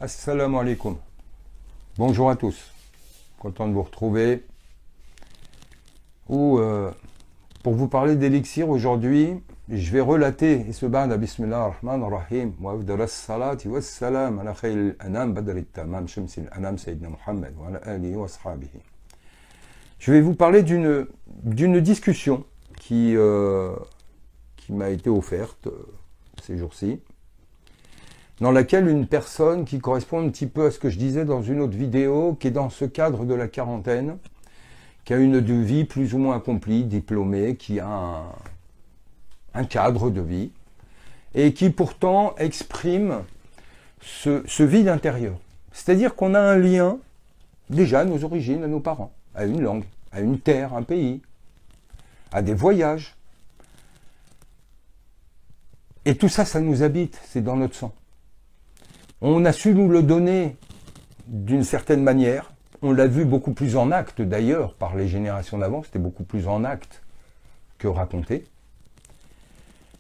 Assalamu alaikum. Bonjour à tous. Content de vous retrouver. Pour vous parler d'élixir aujourd'hui, je vais relater Isbahana Bismillah ar-Rahman ar-Rahim wa afdal as-salati wa as-salam ala khayl al-anam badr al-tamam shamsi al-anam sayyidina Muhammad wa ala alihi wa ashabihi. Je vais vous parler d'une discussion qui m'a été offerte ces jours-ci, dans laquelle une personne qui correspond un petit peu à ce que je disais dans une autre vidéo, qui est dans ce cadre de la quarantaine, qui a une vie plus ou moins accomplie, diplômée, qui a un cadre de vie, et qui pourtant exprime ce vide intérieur. C'est-à-dire qu'on a un lien, déjà à nos origines, à nos parents, à une langue, à une terre, un pays, à des voyages. Et tout ça, ça nous habite, c'est dans notre sang. On a su nous le donner d'une certaine manière. On l'a vu beaucoup plus en acte d'ailleurs par les générations d'avant. C'était beaucoup plus en acte que raconté.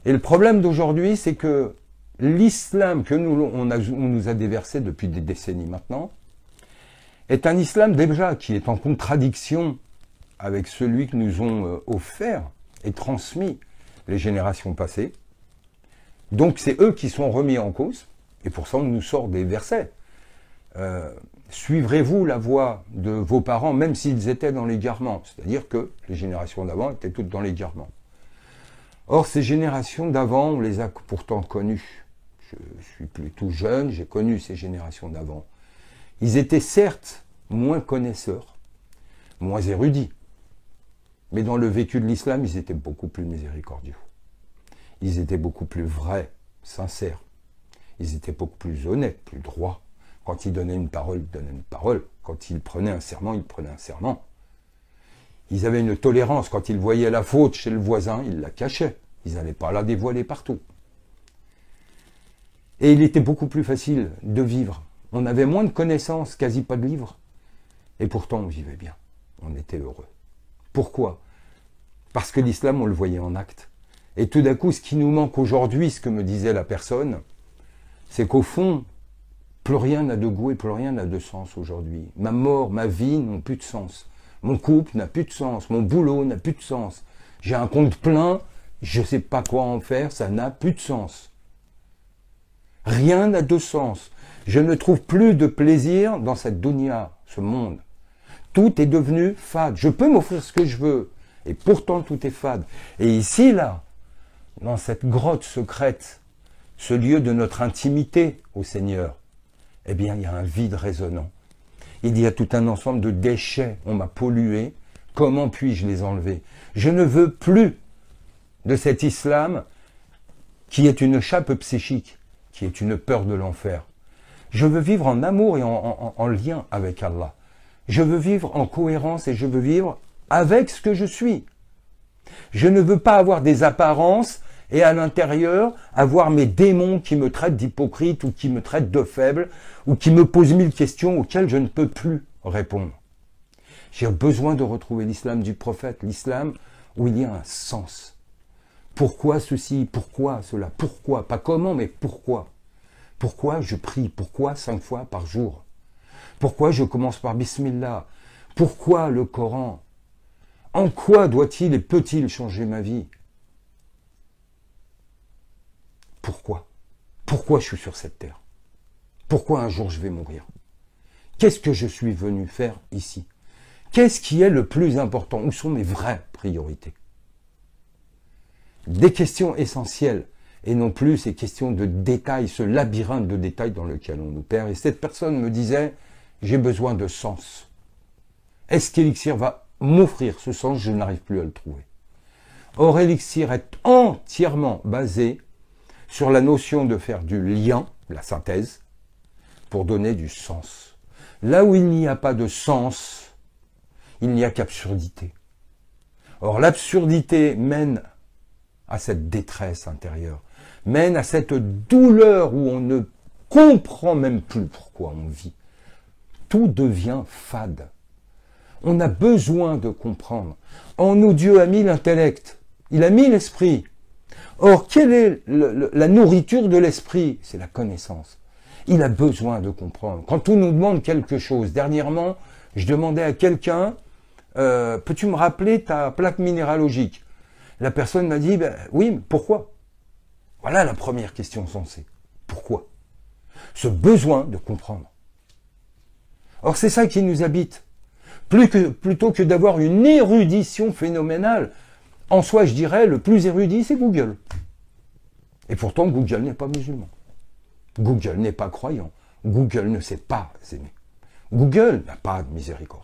Et le problème d'aujourd'hui, c'est que l'islam que on nous a déversé depuis des décennies maintenant est un islam déjà qui est en contradiction avec celui que nous ont offert et transmis les générations passées. Donc c'est eux qui sont remis en cause. Et pour ça, on nous sort des versets. Suivrez-vous la voie de vos parents, même s'ils étaient dans l'égarement. C'est-à-dire que les générations d'avant étaient toutes dans l'égarement. Or, ces générations d'avant, on les a pourtant connues. Je suis plutôt jeune, j'ai connu ces générations d'avant. Ils étaient certes moins connaisseurs, moins érudits. Mais dans le vécu de l'islam, ils étaient beaucoup plus miséricordieux. Ils étaient beaucoup plus vrais, sincères. Ils étaient beaucoup plus honnêtes, plus droits. Quand ils donnaient une parole, ils donnaient une parole. Quand ils prenaient un serment, ils prenaient un serment. Ils avaient une tolérance. Quand ils voyaient la faute chez le voisin, ils la cachaient. Ils n'allaient pas la dévoiler partout. Et il était beaucoup plus facile de vivre. On avait moins de connaissances, quasi pas de livres. Et pourtant, on vivait bien. On était heureux. Pourquoi? Parce que l'islam, on le voyait en acte. Et tout d'un coup, ce qui nous manque aujourd'hui, ce que me disait la personne, c'est qu'au fond, plus rien n'a de goût et plus rien n'a de sens aujourd'hui. Ma mort, ma vie n'ont plus de sens. Mon couple n'a plus de sens. Mon boulot n'a plus de sens. J'ai un compte plein, je ne sais pas quoi en faire, ça n'a plus de sens. Rien n'a de sens. Je ne trouve plus de plaisir dans cette dunya, ce monde. Tout est devenu fade. Je peux m'offrir ce que je veux, et pourtant tout est fade. Et ici, là, dans cette grotte secrète, ce lieu de notre intimité au Seigneur, eh bien, il y a un vide résonnant. Il y a tout un ensemble de déchets. On m'a pollué. Comment puis-je les enlever? Je ne veux plus de cet islam qui est une chape psychique, qui est une peur de l'enfer. Je veux vivre en amour et en lien avec Allah. Je veux vivre en cohérence et je veux vivre avec ce que je suis. Je ne veux pas avoir des apparences et à l'intérieur, avoir mes démons qui me traitent d'hypocrite ou qui me traitent de faible ou qui me posent 1000 questions auxquelles je ne peux plus répondre. J'ai besoin de retrouver l'islam du prophète, l'islam où il y a un sens. Pourquoi ceci? Pourquoi cela? Pourquoi? Pas comment, mais pourquoi? Pourquoi je prie? Pourquoi 5 fois par jour? Pourquoi je commence par Bismillah? Pourquoi le Coran? En quoi doit-il et peut-il changer ma vie? Pourquoi? Pourquoi je suis sur cette terre? Pourquoi un jour je vais mourir? Qu'est-ce que je suis venu faire ici? Qu'est-ce qui est le plus important? Où sont mes vraies priorités? Des questions essentielles et non plus ces questions de détails, ce labyrinthe de détails dans lequel on nous perd. Et cette personne me disait, j'ai besoin de sens. Est-ce qu'Élixir va m'offrir ce sens? Je n'arrive plus à le trouver. Or, Élixir est entièrement basé sur la notion de faire du lien, la synthèse, pour donner du sens. Là où il n'y a pas de sens, il n'y a qu'absurdité. Or, l'absurdité mène à cette détresse intérieure, mène à cette douleur où on ne comprend même plus pourquoi on vit. Tout devient fade. On a besoin de comprendre. En nous, Dieu a mis l'intellect, il a mis l'esprit. Or, quelle est la nourriture de l'esprit? C'est la connaissance. Il a besoin de comprendre. Quand on nous demande quelque chose, dernièrement, je demandais à quelqu'un, peux-tu me rappeler ta plaque minéralogique? La personne m'a dit, ben, oui, mais pourquoi? Voilà la première question sensée. Pourquoi? Ce besoin de comprendre. Or, c'est ça qui nous habite. Plutôt que d'avoir une érudition phénoménale, en soi, je dirais, le plus érudit, c'est Google. Et pourtant, Google n'est pas musulman. Google n'est pas croyant. Google ne sait pas aimer. Google n'a pas de miséricorde.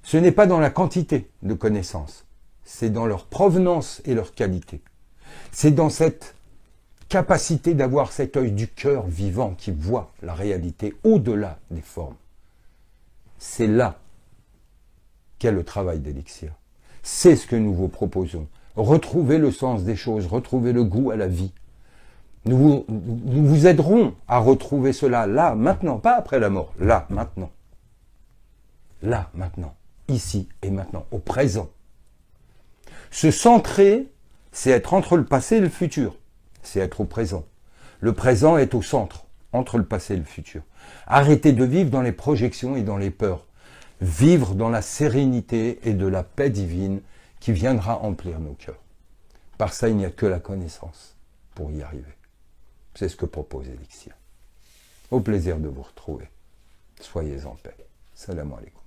Ce n'est pas dans la quantité de connaissances, c'est dans leur provenance et leur qualité. C'est dans cette capacité d'avoir cet œil du cœur vivant qui voit la réalité au-delà des formes. C'est là qu'est le travail d'Elixir. C'est ce que nous vous proposons. Retrouver le sens des choses, retrouver le goût à la vie. Nous vous aiderons à retrouver cela là, maintenant, pas après la mort, là, maintenant. Là, maintenant, ici et maintenant, au présent. Se centrer, c'est être entre le passé et le futur. C'est être au présent. Le présent est au centre, entre le passé et le futur. Arrêtez de vivre dans les projections et dans les peurs. Vivre dans la sérénité et de la paix divine qui viendra emplir nos cœurs. Par ça, il n'y a que la connaissance pour y arriver. C'est ce que propose Elixir. Au plaisir de vous retrouver. Soyez en paix. Salam alaikum.